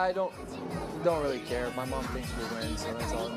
I don't really care. My mom thinks we win, so that's all.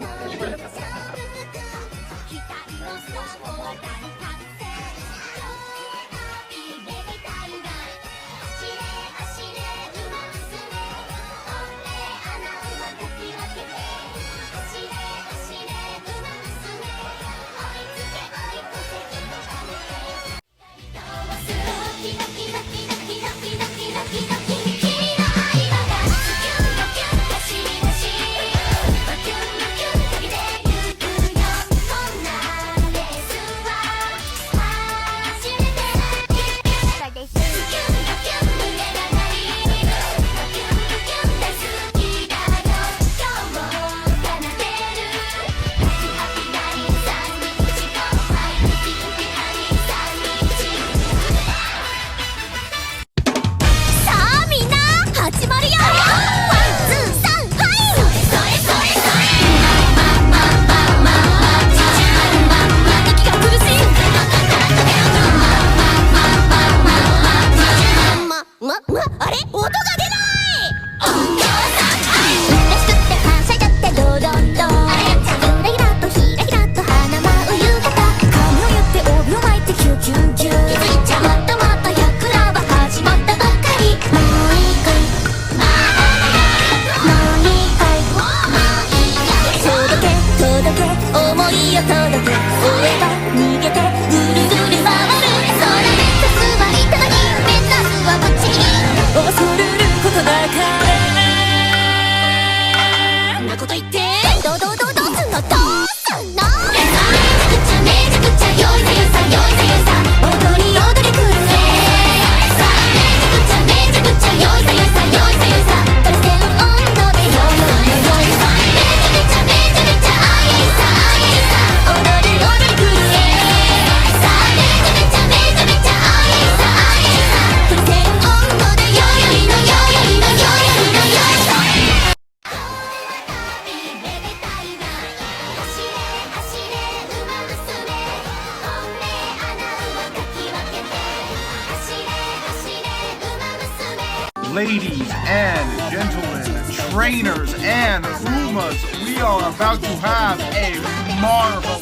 Ladies and gentlemen, trainers and umas, we are about to have a marvelous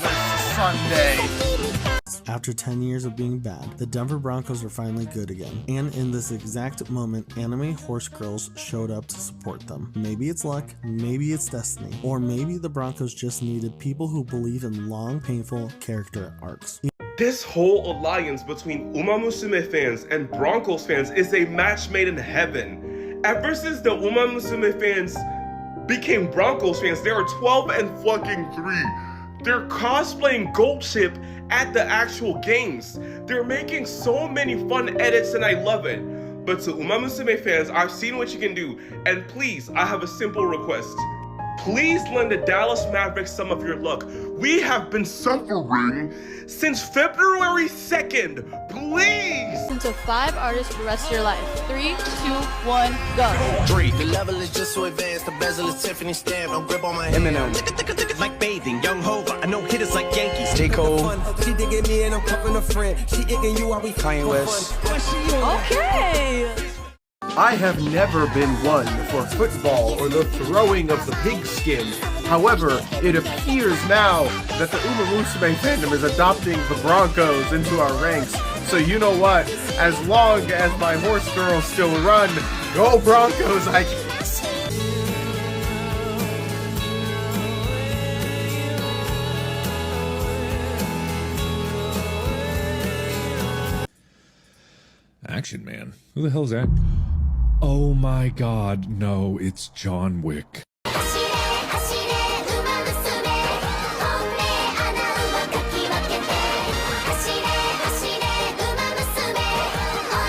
Sunday. After 10 years of being bad, the Denver Broncos are finally good again. And in this exact moment, anime horse girls showed up to support them. Maybe it's luck, maybe it's destiny, or maybe the Broncos just needed people who believe in long, painful character arcs. This whole alliance between umamusume fans and Broncos fans is a match made in heaven. Ever since the umamusume fans became Broncos fans, they are 12 and fucking 3. They're cosplaying Gold Chip at the actual games. They're making so many fun edits and I love it. But to umamusume fans, I've seen what you can do, and please, I have a simple request. Please lend the Dallas Mavericks some of your luck. We have been suffering since February 2nd. Please! Listen to 5 artists for the rest of your life. 3, 2, 1, go. 3. The level is just so advanced. The bezel is Tiffany stamp. I'm grip on my hand. Eminem. Like bathing. Young Hov. I know hitters like Yankees. J. Cole. She digging me and I'm cuffing a friend. She igging you while we Kanye West. Okay. I have never been one for football or the throwing of the pigskin. However, it appears now that the umamusume fandom is adopting the Broncos into our ranks. So you know what? As long as my horse girls still run, go Broncos, I guess. Action Man? Who the hell's that? Oh my god, no, it's John Wick.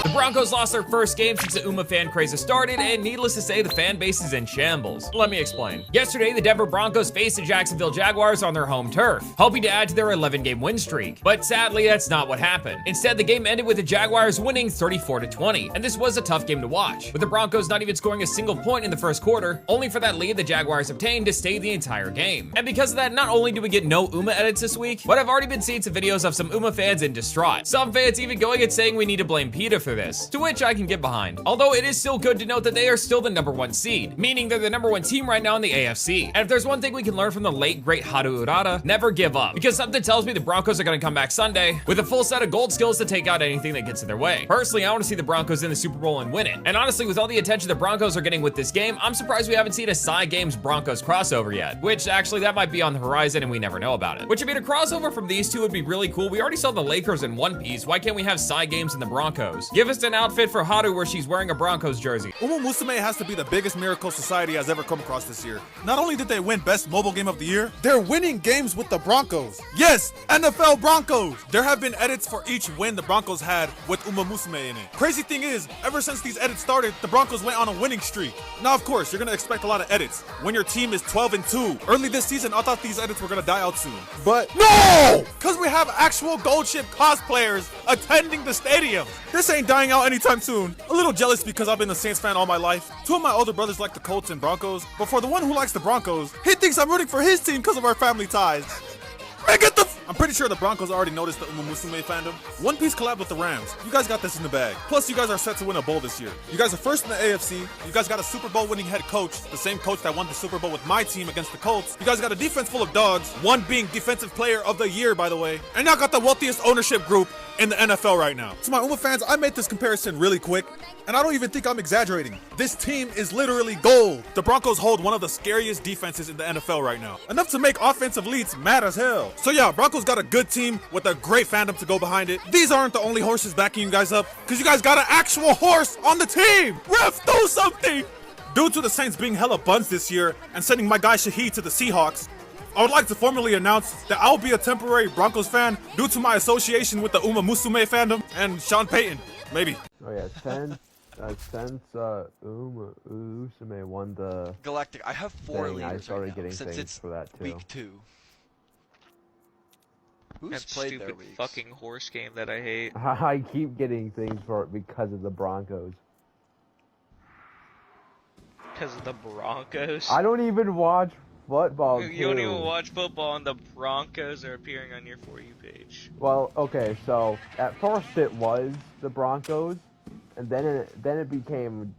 The Broncos lost their first game since the Uma fan craze has started, and needless to say, the fan base is in shambles. Let me explain. Yesterday, the Denver Broncos faced the Jacksonville Jaguars on their home turf, hoping to add to their 11-game win streak. But sadly, that's not what happened. Instead, the game ended with the Jaguars winning 34-20, and this was a tough game to watch, with the Broncos not even scoring a single point in the first quarter, only for that lead the Jaguars obtained to stay the entire game. And because of that, not only do we get no Uma edits this week, but I've already been seeing some videos of some Uma fans in distraught. Some fans even going and saying we need to blame PETA for this. ridiculous, to which I can get behind. Although it is still good to note that they are still the #1 seed, meaning they're the #1 team right now in the AFC. And if there's one thing we can learn from the late great Haru Urara, never give up, because something tells me the Broncos are gonna come back Sunday with a full set of gold skills to take out anything that gets in their way. Personally, I want to see the Broncos in the Super Bowl and win it. And honestly, with all the attention the Broncos are getting with this game, I'm surprised we haven't seen a Side Games Broncos crossover yet, which actually that might be on the horizon and we never know about it. Which, I mean, a crossover from these two would be really cool. We already saw the Lakers in One Piece. Why can't we have Side Games in the Broncos? Give us an outfit for Haru where she's wearing a Broncos jersey. Umamusume has to be the biggest miracle society has ever come across this year. Not only did they win Best Mobile Game of the Year, they're winning games with the Broncos. Yes, NFL Broncos! There have been edits for each win the Broncos had with Umamusume in it. Crazy thing is, ever since these edits started, the Broncos went on a winning streak. Now, of course, you're gonna expect a lot of edits when your team is 12-2. Early this season, I thought these edits were gonna die out soon. But no! Cause we have actual Gold Ship cosplayers attending the stadium. This ain't dying out anytime soon. A little jealous because I've been a Saints fan all my life. Two of my older brothers like the Colts and Broncos, but for the one who likes the Broncos, he thinks I'm rooting for his team because of our family ties. Man, get the I'm pretty sure the Broncos already noticed the umamusume fandom. One Piece collab with the Rams. You guys got this in the bag. Plus, you guys are set to win a bowl this year. You guys are first in the AFC. You guys got a Super Bowl winning head coach, the same coach that won the Super Bowl with my team against the Colts. You guys got a defense full of dogs, one being Defensive Player of the Year, by the way. And y'all got the wealthiest ownership group in the NFL right now. To my Uma fans, I made this comparison really quick, and I don't even think I'm exaggerating. This team is literally gold. The Broncos hold one of the scariest defenses in the NFL right now. Enough to make offensive leads mad as hell. So yeah, Broncos got a good team with a great fandom to go behind it. These aren't the only horses backing you guys up, because you guys got an actual horse on the team. Ref, do something! Due to the Saints being hella buns this year and sending my guy Shaheed to the Seahawks, I would like to formally announce that I'll be a temporary Broncos fan due to my association with the umamusume fandom and Sean Payton, maybe. Oh yeah, since umamusume won the Galactic, I have 4 leaders I started right now, getting since things it's for that too. week 2. Who's that played stupid their weeks? fucking horse game that I hate. I keep getting things for it because of the Broncos. Because of the Broncos? I don't even watch football. You don't even watch football and the Broncos are appearing on your For You page. Well, okay, so at first it was the Broncos, and then it became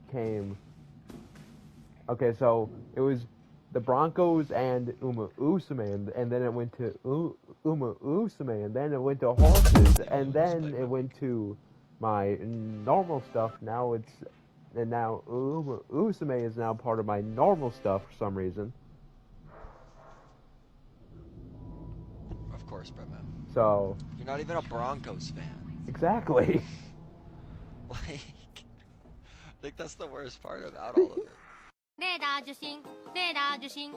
okay, so it was the Broncos and umamusume, and then it went to umamusume, and then it went to horses, and then it went to my normal stuff. Now now umamusume is now part of my normal stuff for some reason. Of course, Bretman. So you're not even a Broncos fan. Exactly. Like, I think that's the worst part about all of it. レーダー受信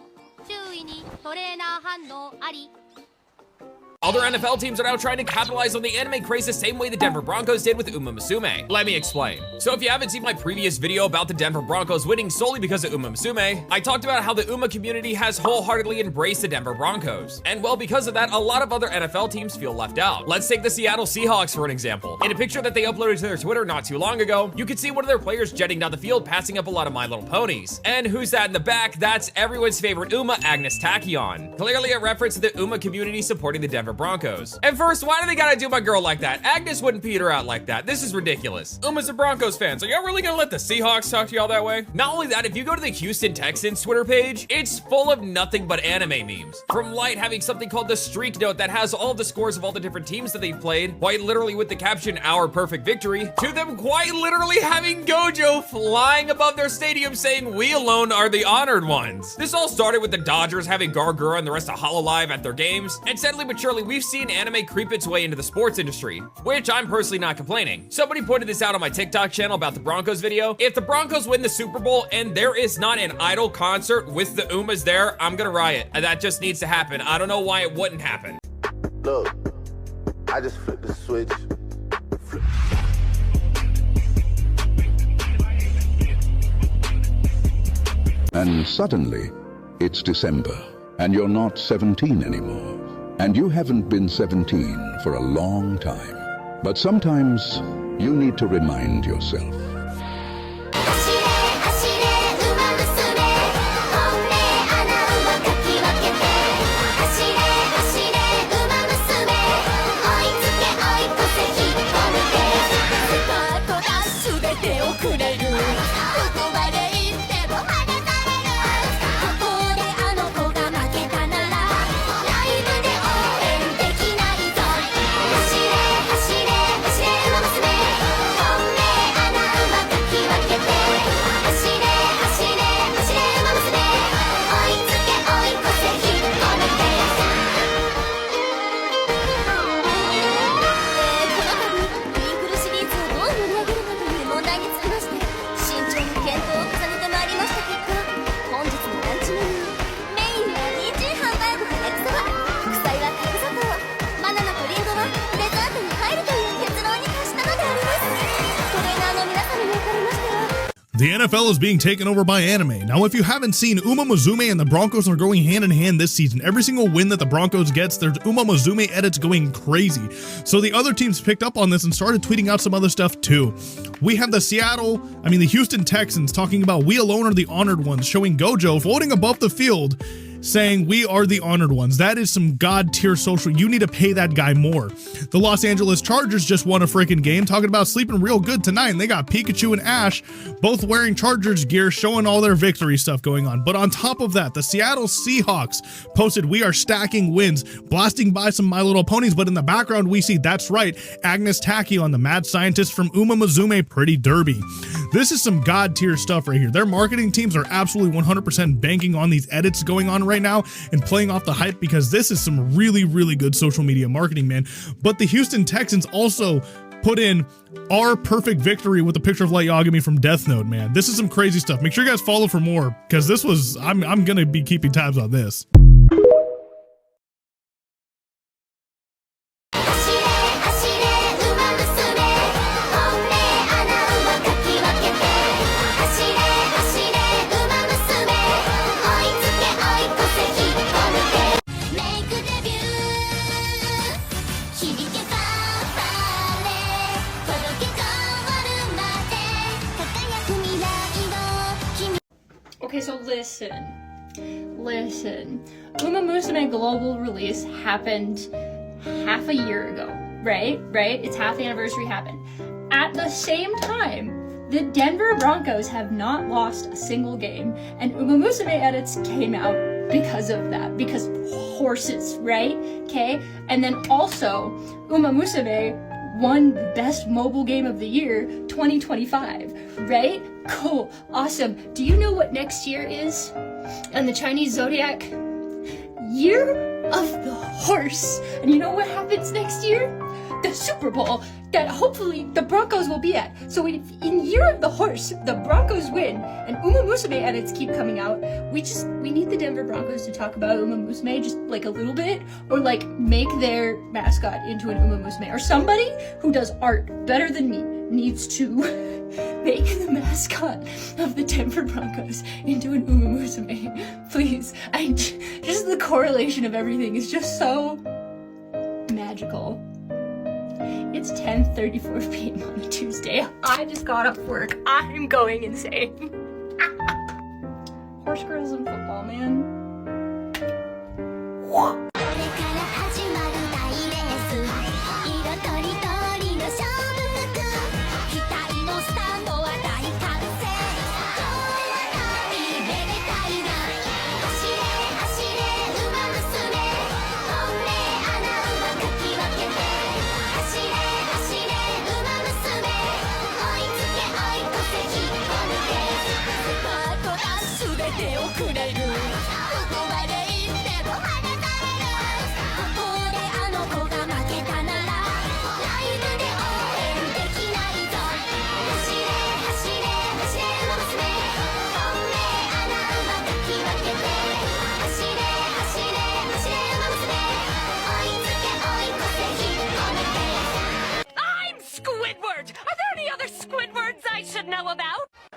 注意にトレーナー反応あり Other NFL teams are now trying to capitalize on the anime craze the same way the Denver Broncos did with Umamusume. Let me explain. So if you haven't seen my previous video about the Denver Broncos winning solely because of Umamusume, I talked about how the Uma community has wholeheartedly embraced the Denver Broncos. And well, because of that, a lot of other NFL teams feel left out. Let's take the Seattle Seahawks for an example. In a picture that they uploaded to their Twitter not too long ago, you can see one of their players jetting down the field, passing up a lot of My Little Ponies. And who's that in the back? That's everyone's favorite Uma, Agnes Tachyon. Clearly a reference to the Uma community supporting the Denver Broncos. And first, why do they gotta do my girl like that? Agnes wouldn't peter out like that. This is ridiculous. Uma's a Broncos fan, so y'all really gonna let the Seahawks talk to y'all that way? Not only that, if you go to the Houston Texans Twitter page, it's full of nothing but anime memes. From Light having something called the Streak Note that has all of the scores of all the different teams that they've played, quite literally with the caption, "Our perfect victory," to them quite literally having Gojo flying above their stadium saying, "We alone are the honored ones." This all started with the Dodgers having Gargura and the rest of Hololive at their games, and steadily but surely we've seen anime creep its way into the sports industry, which I'm personally not complaining. Somebody pointed this out on my TikTok channel about the Broncos video. If the Broncos win the Super Bowl and there is not an idol concert with the Umas there, I'm gonna riot. That just needs to happen. I don't know why it wouldn't happen. Look, I just flipped the switch. And suddenly, it's December, and you're not 17 anymore. And you haven't been 17 for a long time. But sometimes, you need to remind yourself. The NFL is being taken over by anime. Now, if you haven't seen, Umamusume and the Broncos are going hand in hand this season. Every single win that the Broncos gets, there's Umamusume edits going crazy. So the other teams picked up on this and started tweeting out some other stuff too. We have the Houston Texans talking about we alone are the honored ones, showing Gojo floating above the field saying we are the honored ones. That is some god tier social. You need to pay that guy more. The Los Angeles Chargers just won a freaking game talking about sleeping real good tonight, and they got Pikachu and Ash both wearing Chargers gear, showing all their victory stuff going on. But on top of that, the Seattle Seahawks posted we are stacking wins, blasting by some My Little Ponies, but in the background we see, that's right, Agnes Tachyon, the mad scientist from Umamusume Pretty Derby. This is some god tier stuff right here. Their marketing teams are absolutely 100% banking on these edits going on right now and playing off the hype, because this is some really, really good social media marketing, man. But the Houston Texans also put in our perfect victory with a picture of Light Yagami from Death Note, man. This is some crazy stuff. Make sure you guys follow for more, because this was, I'm gonna be keeping tabs on this. Okay, so listen. Umamusume global release happened half a year ago, right? It's half the anniversary happened. At the same time, the Denver Broncos have not lost a single game, and Umamusume edits came out because of that, because horses, right? Okay, and then also Umamusume won Best Mobile Game of the Year 2025, right? Cool, awesome. Do you know what next year is? And the Chinese zodiac? Year of the Horse. And you know what happens next year? The Super Bowl that hopefully the Broncos will be at. So in Year of the Horse, the Broncos win, and Umamusume edits keep coming out. We need the Denver Broncos to talk about Umamusume just like a little bit, or like make their mascot into an Umamusume, or somebody who does art better than me needs to make the mascot of the Denver Broncos into an Umamusume. Please. Just the correlation of everything is just so magical. It's 10:34 p.m. on a Tuesday. I just got off work. I'm going insane. Horse girls and football, man.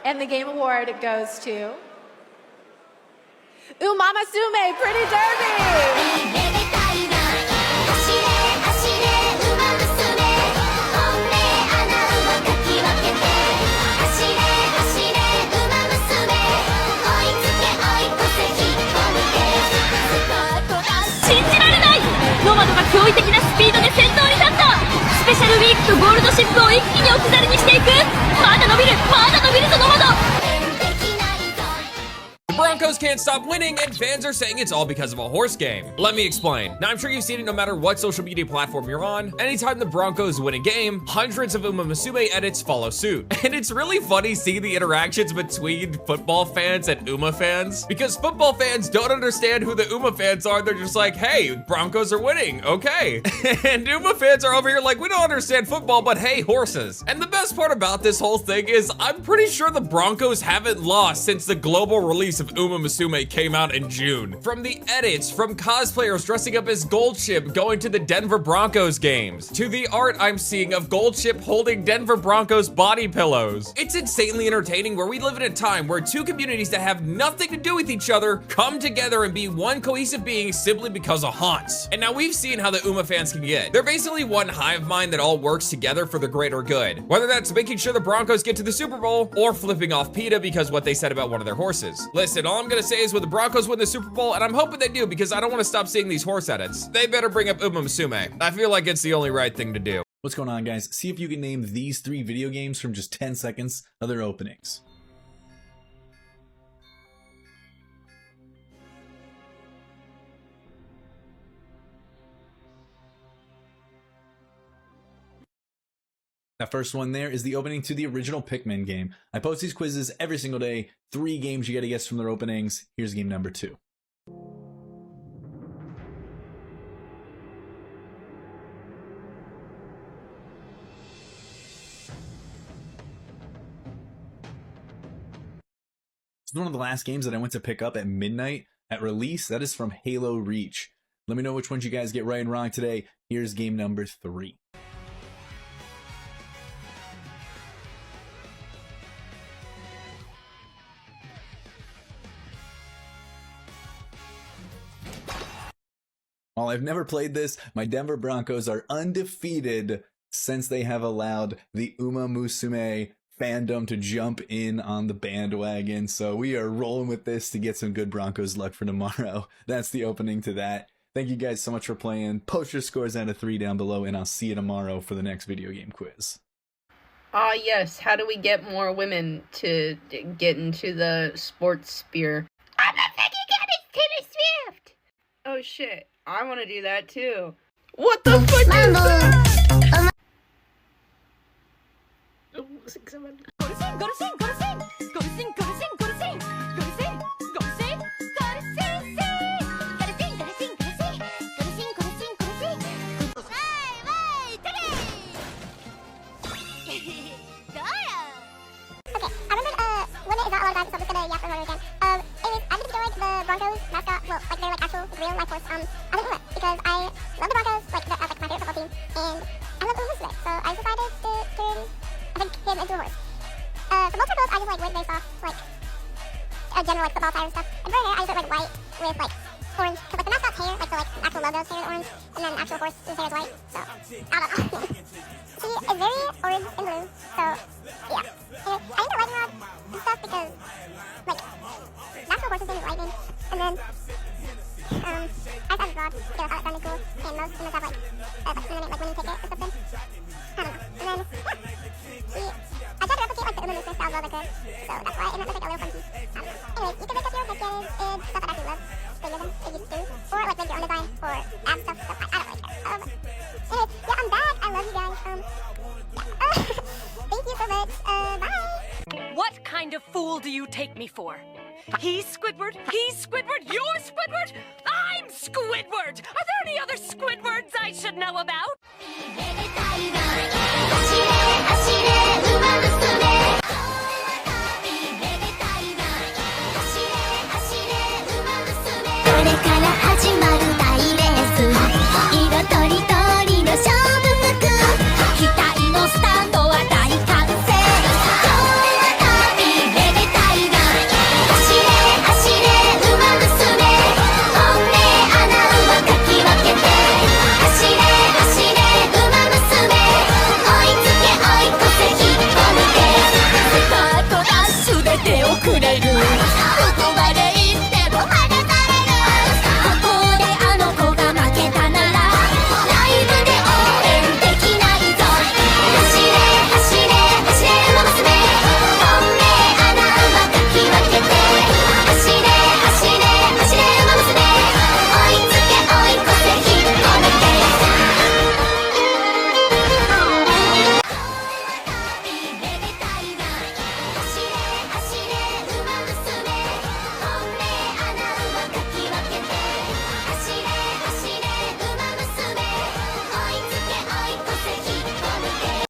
And the game award goes to Umamusume Pretty Derby! The Broncos can't stop winning, and fans are saying it's all because of a horse game. Let me explain. Now, I'm sure you've seen it no matter what social media platform you're on. Anytime the Broncos win a game, hundreds of Umamusume edits follow suit. And it's really funny seeing the interactions between football fans and Uma fans, because football fans don't understand who the Uma fans are. They're just like, hey, Broncos are winning, okay. And Uma fans are over here like, we don't understand football, but hey, horses. And the best part about this whole thing is I'm pretty sure the Broncos haven't lost since the global release of Umamusume Umamusume came out in June. From the edits, from cosplayers dressing up as Goldship going to the Denver Broncos games, to the art I'm seeing of Goldship holding Denver Broncos body pillows. It's insanely entertaining where we live in a time where two communities that have nothing to do with each other come together and be one cohesive being simply because of haunts. And now we've seen how the Uma fans can get. They're basically one hive mind that all works together for the greater good. Whether that's making sure the Broncos get to the Super Bowl or flipping off PETA because what they said about one of their horses. Listen, all I'm gonna say is when the Broncos win the Super Bowl, and I'm hoping they do because I don't want to stop seeing these horse edits, they better bring up Umamusume. I feel like it's the only right thing to do. What's going on, guys? See if you can name these 3 video games from just 10 seconds of their openings. That first one there is the opening to the original Pikmin game. I post these quizzes every single day. 3 games you gotta guess from their openings. Here's game number 2. This is one of the last games that I went to pick up at midnight at release. That is from Halo Reach. Let me know which ones you guys get right and wrong today. Here's game number 3. While I've never played this, my Denver Broncos are undefeated since they have allowed the Umamusume fandom to jump in on the bandwagon. So we are rolling with this to get some good Broncos luck for tomorrow. That's the opening to that. Thank you guys so much for playing. Post your scores out of 3 down below, and I'll see you tomorrow for the next video game quiz. Ah, yes. How do we get more women to get into the sports sphere? I'm not thinking it's Taylor Swift! Oh, shit. I want to do that, too. What the fuck is that? Go to sing, go to sing, go to sing, go to sing, go to sing, go to sing, go to sing, go to sing, go to sing, gotta sing, gotta sing, gotta sing, gotta sing, gotta sing, gotta sing, gotta sing. Hey, today. Okay, I remember when it got a lot of guys, so I'm just gonna yap over again. I think like the Broncos mascot, well, like their like actual real life horse. I didn't know it because I love the Broncos, like that's like my favorite football team, and I love Umamusume, so I decided to turn, I think, him into a horse. For most circles, I just like went based off like general like football attire and stuff. And for hair, I just went like white with like orange, because like the mascot's hair, like the like actual logo's hair is orange, and then the actual horse's hair is white. So I don't know. She is very orange and blue, so yeah. And I think the lightning rod and stuff because like natural horses name is lightning, and then I thought it was rod because I thought it sounded cool, and most humans have like winning ticket or something. I don't know. And then yeah, I tried to replicate like the Umamusume style as well as I could, so that's why it meant like a little funky. I don't know. Anyways, you can make up your headcanons and stuff that I actually love, figure them if you do, or like make your own design or add stuff. So I don't really care. Anyways, yeah, I'm back. I love you guys. Thank you so much. Bye. What kind of fool do you take me for? He's Squidward, you're Squidward, I'm Squidward! Are there any other Squidwards I should know about?